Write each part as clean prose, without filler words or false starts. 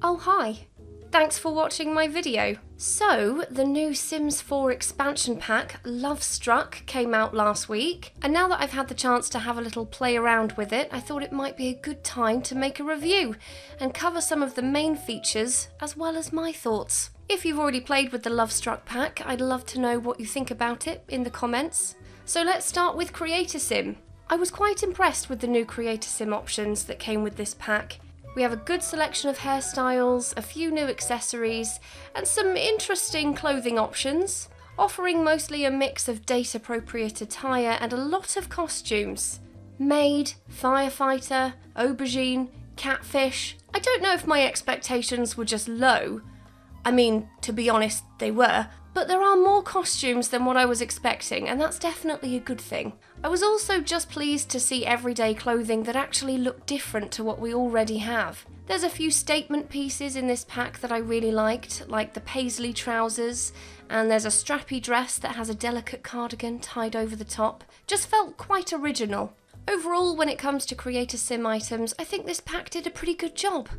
Oh hi! Thanks for watching my video. So, the new Sims 4 expansion pack, Lovestruck, came out last week, and now that I've had the chance to have a little play around with it, I thought it might be a good time to make a review and cover some of the main features as well as my thoughts. If you've already played with the Lovestruck pack, I'd love to know what you think about it in the comments. So let's start with Creator Sim. I was quite impressed with the new Creator Sim options that came with this pack. We have a good selection of hairstyles, a few new accessories, and some interesting clothing options, offering mostly a mix of date-appropriate attire and a lot of costumes. Maid, firefighter, aubergine, catfish. I don't know if my expectations were just low. I mean, to be honest, they were. But there are more costumes than what I was expecting, and that's definitely a good thing. I was also just pleased to see everyday clothing that actually looked different to what we already have. There's a few statement pieces in this pack that I really liked, like the paisley trousers, and there's a strappy dress that has a delicate cardigan tied over the top. Just felt quite original. Overall, when it comes to Creator Sim items, I think this pack did a pretty good job.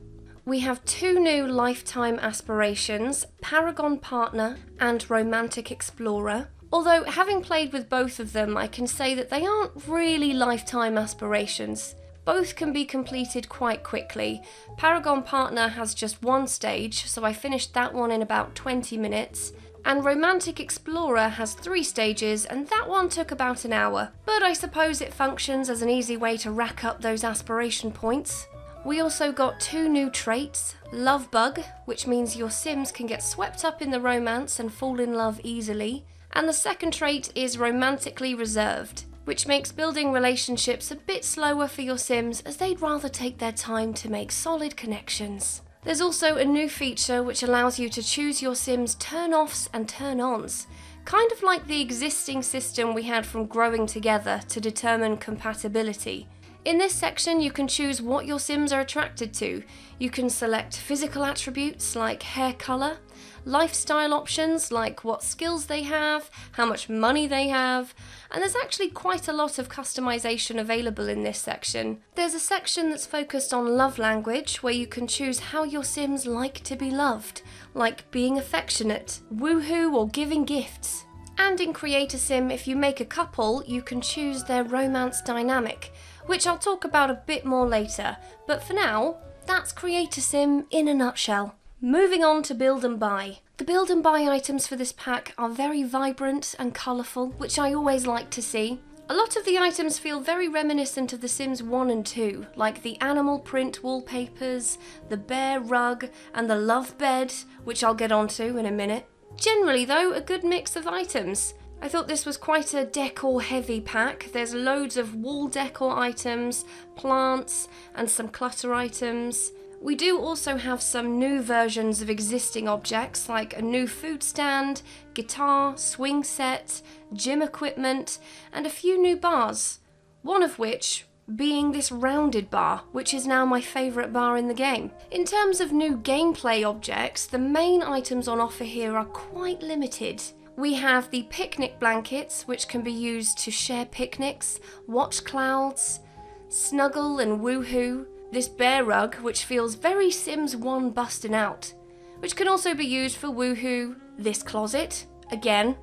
We have two new lifetime aspirations, Paragon Partner and Romantic Explorer. Although, having played with both of them, I can say that they aren't really lifetime aspirations. Both can be completed quite quickly. Paragon Partner has just one stage, so I finished that one in about 20 minutes. And Romantic Explorer has 3 stages, and that one took about an hour. But I suppose it functions as an easy way to rack up those aspiration points. We also got 2 new traits, Love Bug, which means your Sims can get swept up in the romance and fall in love easily, and the second trait is Romantically Reserved, which makes building relationships a bit slower for your Sims as they'd rather take their time to make solid connections. There's also a new feature which allows you to choose your Sims' turn-offs and turn-ons, kind of like the existing system we had from Growing Together to determine compatibility. In this section, you can choose what your Sims are attracted to. You can select physical attributes like hair colour, lifestyle options like what skills they have, how much money they have, and there's actually quite a lot of customization available in this section. There's a section that's focused on love language where you can choose how your Sims like to be loved, like being affectionate, woohoo, or giving gifts. And in Creator Sim, if you make a couple, you can choose their romance dynamic, which I'll talk about a bit more later, but for now, that's Creator Sim in a nutshell. Moving on to Build and Buy. The Build and Buy items for this pack are very vibrant and colourful, which I always like to see. A lot of the items feel very reminiscent of The Sims 1 and 2, like the animal print wallpapers, the bear rug, and the love bed, which I'll get onto in a minute. Generally though, a good mix of items. I thought this was quite a decor-heavy pack. There's loads of wall decor items, plants, and some clutter items. We do also have some new versions of existing objects, like a new food stand, guitar, swing set, gym equipment, and a few new bars. One of which being this rounded bar, which is now my favourite bar in the game. In terms of new gameplay objects, the main items on offer here are quite limited. We have the picnic blankets, which can be used to share picnics, watch clouds, snuggle and woohoo. This bear rug, which feels very Sims 1 busting out, which can also be used for woohoo. This closet, again,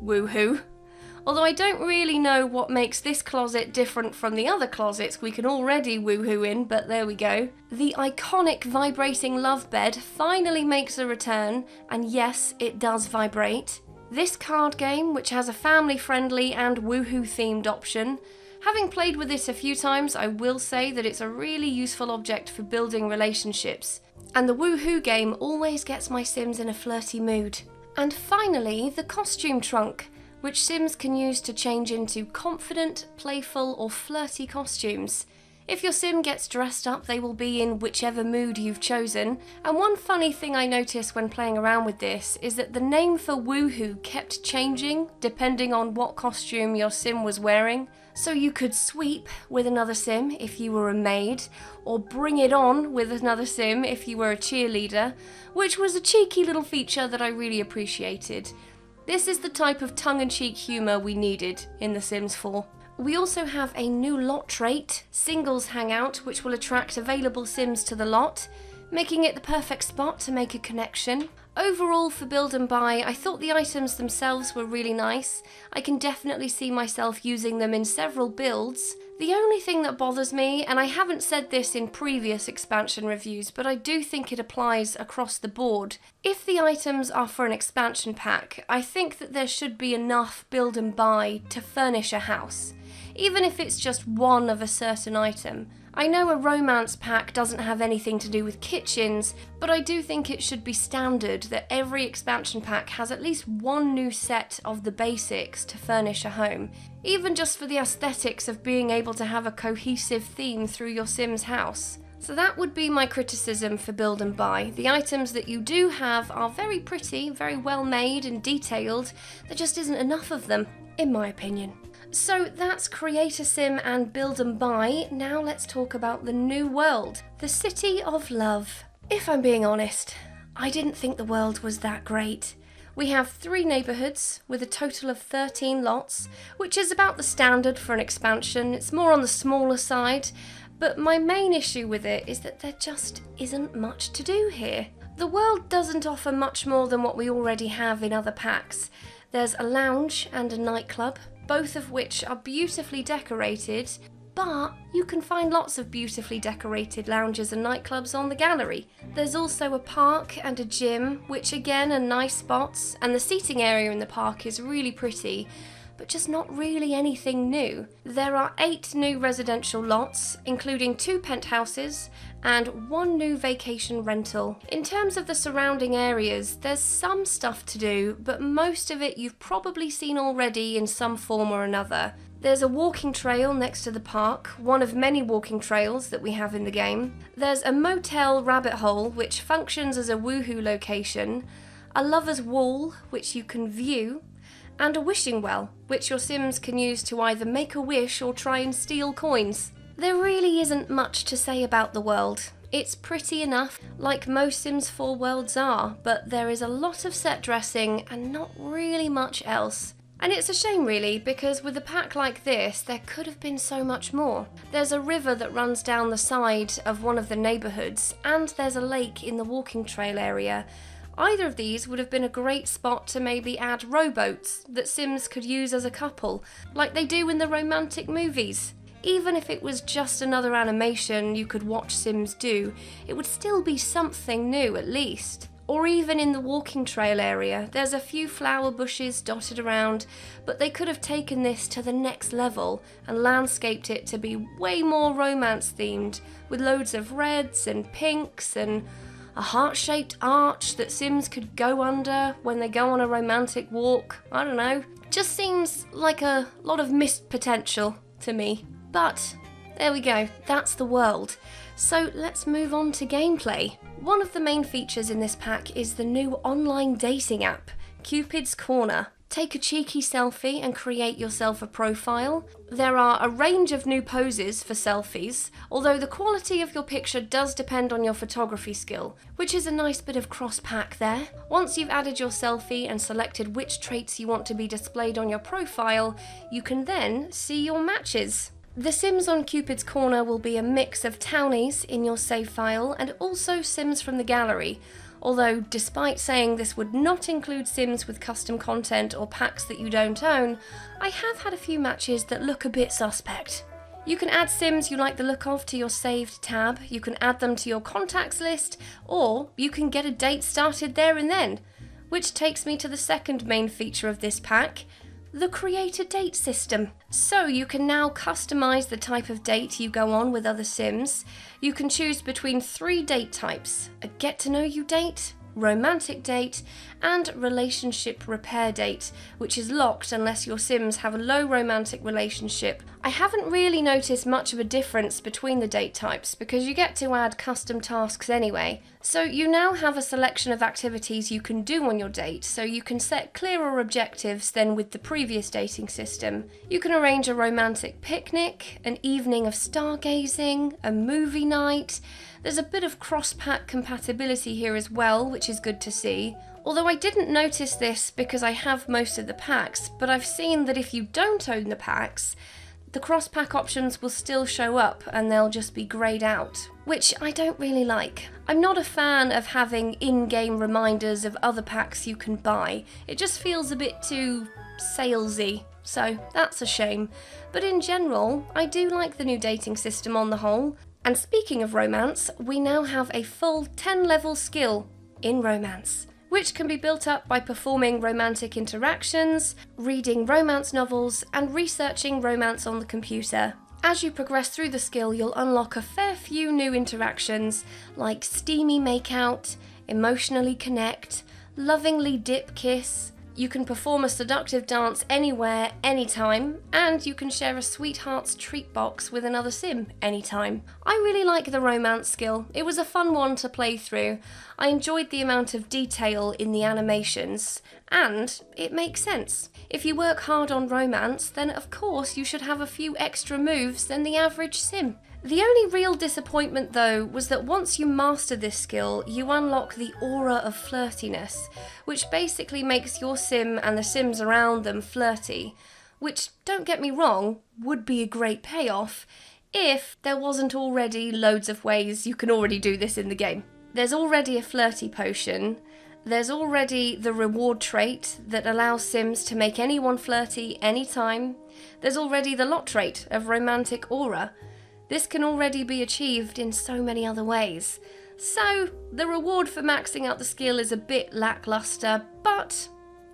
woohoo. Although I don't really know what makes this closet different from the other closets we can already woohoo in, but there we go. The iconic vibrating love bed finally makes a return, and yes, it does vibrate. This card game, which has a family-friendly and woohoo-themed option. Having played with this a few times, I will say that it's a really useful object for building relationships. And the woohoo game always gets my Sims in a flirty mood. And finally, the costume trunk, which Sims can use to change into confident, playful, or flirty costumes. If your Sim gets dressed up, they will be in whichever mood you've chosen. And one funny thing I noticed when playing around with this is that the name for woohoo kept changing depending on what costume your Sim was wearing. So you could sweep with another Sim if you were a maid, or bring it on with another Sim if you were a cheerleader, which was a cheeky little feature that I really appreciated. This is the type of tongue-in-cheek humour we needed in The Sims 4. We also have a new lot trait, Singles Hangout, which will attract available Sims to the lot. making it the perfect spot to make a connection. Overall, for build and buy, I thought the items themselves were really nice. I can definitely see myself using them in several builds. The only thing that bothers me, and I haven't said this in previous expansion reviews, but I do think it applies across the board. If the items are for an expansion pack, I think that there should be enough build and buy to furnish a house, even if it's just one of a certain item. I know a romance pack doesn't have anything to do with kitchens, but I do think it should be standard that every expansion pack has at least one new set of the basics to furnish a home, even just for the aesthetics of being able to have a cohesive theme through your Sims house. So that would be my criticism for build and buy. The items that you do have are very pretty, very well made and detailed. There just isn't enough of them, in my opinion. So that's Create a Sim and Build and Buy. Now let's talk about the new world, the City of Love. If I'm being honest, I didn't think the world was that great. We have 3 neighbourhoods with a total of 13 lots, which is about the standard for an expansion. It's more on the smaller side, but my main issue with it is that there just isn't much to do here. The world doesn't offer much more than what we already have in other packs. There's a lounge and a nightclub, both of which are beautifully decorated, but you can find lots of beautifully decorated lounges and nightclubs on the gallery. There's also a park and a gym, which again are nice spots, and the seating area in the park is really pretty, but just not really anything new. There are 8 new residential lots, including 2 penthouses and 1 new vacation rental. In terms of the surrounding areas, there's some stuff to do, but most of it you've probably seen already in some form or another. There's a walking trail next to the park, one of many walking trails that we have in the game. There's a motel rabbit hole, which functions as a woohoo location, a lover's wall, which you can view, and a wishing well, which your Sims can use to either make a wish or try and steal coins. There really isn't much to say about the world. It's pretty enough, like most Sims 4 worlds are, but there is a lot of set dressing and not really much else. And it's a shame really, because with a pack like this, there could have been so much more. There's a river that runs down the side of one of the neighbourhoods, and there's a lake in the walking trail area. Either of these would have been a great spot to maybe add rowboats that Sims could use as a couple, like they do in the romantic movies. Even if it was just another animation you could watch Sims do, it would still be something new at least. Or even in the walking trail area, there's a few flower bushes dotted around, but they could have taken this to the next level and landscaped it to be way more romance themed, with loads of reds and pinks and a heart-shaped arch that Sims could go under when they go on a romantic walk. I don't know. Just seems like a lot of missed potential to me. But there we go, that's the world. So let's move on to gameplay. One of the main features in this pack is the new online dating app, Cupid's Corner. Take a cheeky selfie and create yourself a profile. There are a range of new poses for selfies, although the quality of your picture does depend on your photography skill, which is a nice bit of cross-pack there. Once you've added your selfie and selected which traits you want to be displayed on your profile, you can then see your matches. The Sims on Cupid's Corner will be a mix of townies in your save file and also Sims from the gallery, although despite saying this would not include Sims with custom content or packs that you don't own, I have had a few matches that look a bit suspect. You can add Sims you like the look of to your saved tab, you can add them to your contacts list, or you can get a date started there and then. Which takes me to the second main feature of this pack, the Create a Date system. So you can now customize the type of date you go on with other Sims. You can choose between 3 date types: a get to know you date, romantic date, and relationship repair date, which is locked unless your Sims have a low romantic relationship. I haven't really noticed much of a difference between the date types because you get to add custom tasks anyway. So you now have a selection of activities you can do on your date, so you can set clearer objectives than with the previous dating system. You can arrange a romantic picnic, an evening of stargazing, a movie night. There's a bit of cross-pack compatibility here as well, which is good to see. Although I didn't notice this because I have most of the packs, but I've seen that if you don't own the packs, the cross-pack options will still show up and they'll just be greyed out, which I don't really like. I'm not a fan of having in-game reminders of other packs you can buy. It just feels a bit too salesy, so that's a shame. But in general, I do like the new dating system on the whole. And speaking of romance, we now have a full 10-level skill in romance, which can be built up by performing romantic interactions, reading romance novels, and researching romance on the computer. As you progress through the skill, you'll unlock a fair few new interactions, like steamy makeout, emotionally connect, lovingly dip kiss. You can perform a seductive dance anywhere, anytime, and you can share a sweetheart's treat box with another sim anytime. I really like the romance skill. It was a fun one to play through. I enjoyed the amount of detail in the animations, and it makes sense. If you work hard on romance, then of course you should have a few extra moves than the average sim. The only real disappointment though was that once you master this skill, you unlock the aura of flirtiness, which basically makes your sim and the sims around them flirty, which, don't get me wrong, would be a great payoff if there wasn't already loads of ways you can already do this in the game. There's already a flirty potion, there's already the reward trait that allows sims to make anyone flirty anytime, there's already the lot trait of romantic aura. This can already be achieved in so many other ways. So, the reward for maxing out the skill is a bit lackluster, but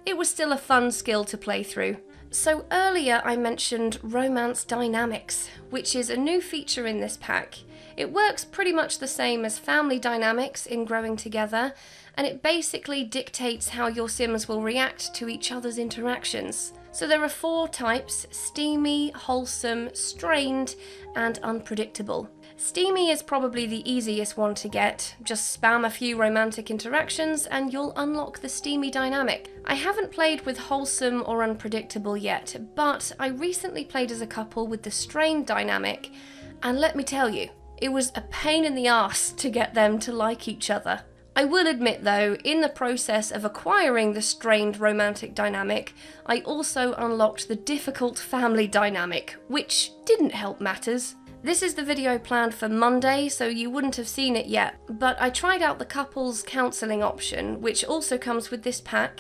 it was still a fun skill to play through. So earlier I mentioned Romance Dynamics, which is a new feature in this pack. It works pretty much the same as Family Dynamics in Growing Together, and it basically dictates how your sims will react to each other's interactions. So there are 4 types: steamy, wholesome, strained, and unpredictable. Steamy is probably the easiest one to get. Just spam a few romantic interactions and you'll unlock the steamy dynamic. I haven't played with wholesome or unpredictable yet, but I recently played as a couple with the strained dynamic, and let me tell you, it was a pain in the arse to get them to like each other. I will admit though, in the process of acquiring the strained romantic dynamic, I also unlocked the difficult family dynamic, which didn't help matters. This is the video planned for Monday, so you wouldn't have seen it yet, but I tried out the couples counselling option, which also comes with this pack,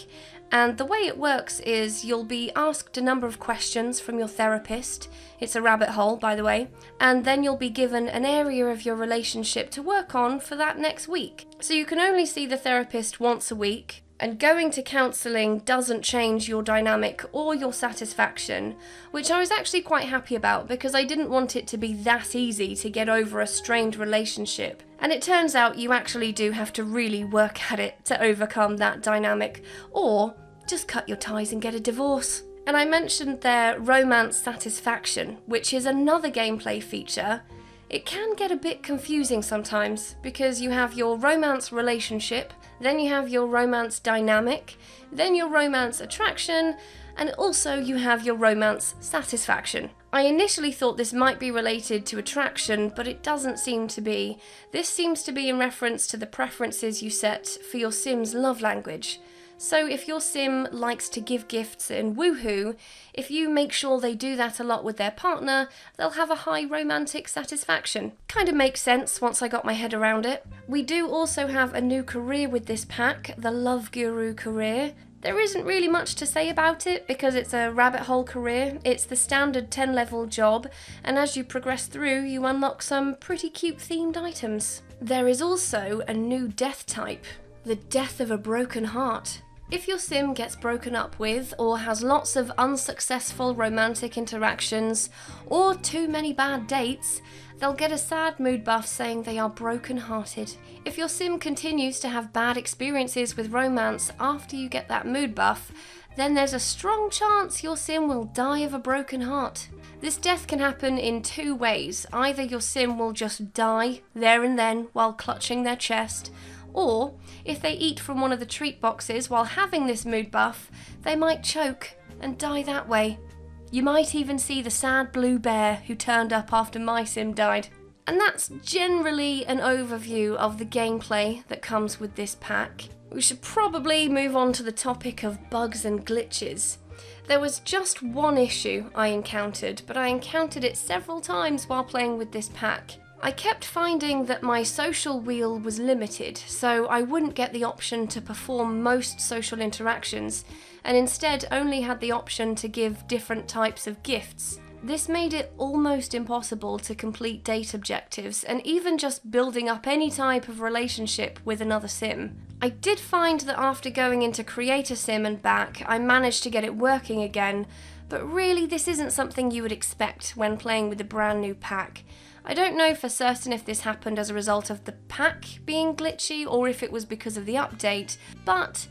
and the way it works is you'll be asked a number of questions from your therapist. It's a rabbit hole, by the way, and then you'll be given an area of your relationship to work on for that next week. So you can only see the therapist once a week, and going to counselling doesn't change your dynamic or your satisfaction, which I was actually quite happy about because I didn't want it to be that easy to get over a strained relationship. And it turns out you actually do have to really work at it to overcome that dynamic, or just cut your ties and get a divorce. And I mentioned there romance satisfaction, which is another gameplay feature. It can get a bit confusing sometimes because you have your romance relationship, then you have your romance dynamic, then your romance attraction, and also you have your romance satisfaction. I initially thought this might be related to attraction, but it doesn't seem to be. This seems to be in reference to the preferences you set for your sim's love language. So if your sim likes to give gifts and woohoo, if you make sure they do that a lot with their partner, they'll have a high romantic satisfaction. Kind of makes sense once I got my head around it. We do also have a new career with this pack, the Love Guru career. There isn't really much to say about it because it's a rabbit hole career. It's the standard 10-level job, and as you progress through, you unlock some pretty cute themed items. There is also a new death type, the death of a broken heart. If your sim gets broken up with, or has lots of unsuccessful romantic interactions, or too many bad dates, they'll get a sad mood buff saying they are broken-hearted. If your sim continues to have bad experiences with romance after you get that mood buff, then there's a strong chance your sim will die of a broken heart. This death can happen in 2 ways. Either your sim will just die there and then while clutching their chest, or if they eat from one of the treat boxes while having this mood buff, they might choke and die that way. You might even see the sad blue bear who turned up after my sim died. And that's generally an overview of the gameplay that comes with this pack. We should probably move on to the topic of bugs and glitches. There was just one issue I encountered, but I encountered it several times while playing with this pack. I kept finding that my social wheel was limited, so I wouldn't get the option to perform most social interactions, and instead only had the option to give different types of gifts. This made it almost impossible to complete date objectives, and even just building up any type of relationship with another sim. I did find that after going into Create a Sim and back, I managed to get it working again, but really this isn't something you would expect when playing with a brand new pack. I don't know for certain if this happened as a result of the pack being glitchy or if it was because of the update, but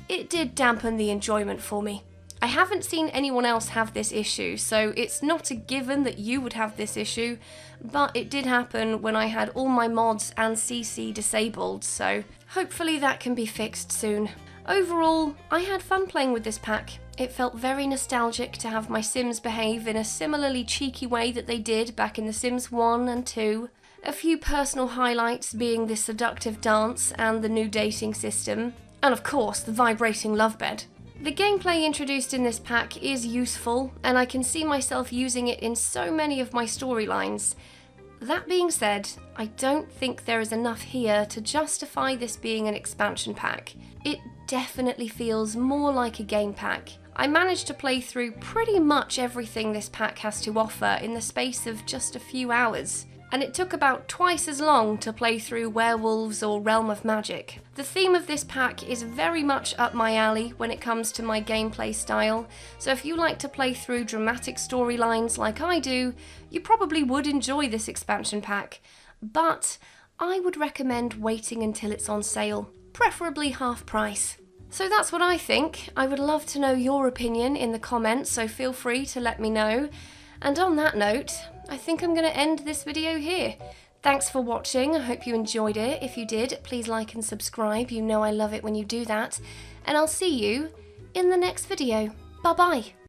it did dampen the enjoyment for me. I haven't seen anyone else have this issue, so it's not a given that you would have this issue, but it did happen when I had all my mods and CC disabled, so hopefully that can be fixed soon. Overall, I had fun playing with this pack. It felt very nostalgic to have my Sims behave in a similarly cheeky way that they did back in The Sims 1 and 2. A few personal highlights being the seductive dance and the new dating system, and of course the vibrating love bed. The gameplay introduced in this pack is useful, and I can see myself using it in so many of my storylines. That being said, I don't think there is enough here to justify this being an expansion pack. It definitely feels more like a game pack. I managed to play through pretty much everything this pack has to offer in the space of just a few hours, and it took about twice as long to play through Werewolves or Realm of Magic. The theme of this pack is very much up my alley when it comes to my gameplay style, so if you like to play through dramatic storylines like I do, you probably would enjoy this expansion pack, but I would recommend waiting until it's on sale, preferably half price. So that's what I think. I would love to know your opinion in the comments, so feel free to let me know. And on that note, I think I'm going to end this video here. Thanks for watching, I hope you enjoyed it. If you did, please like and subscribe, you know I love it when you do that. And I'll see you in the next video. Bye bye!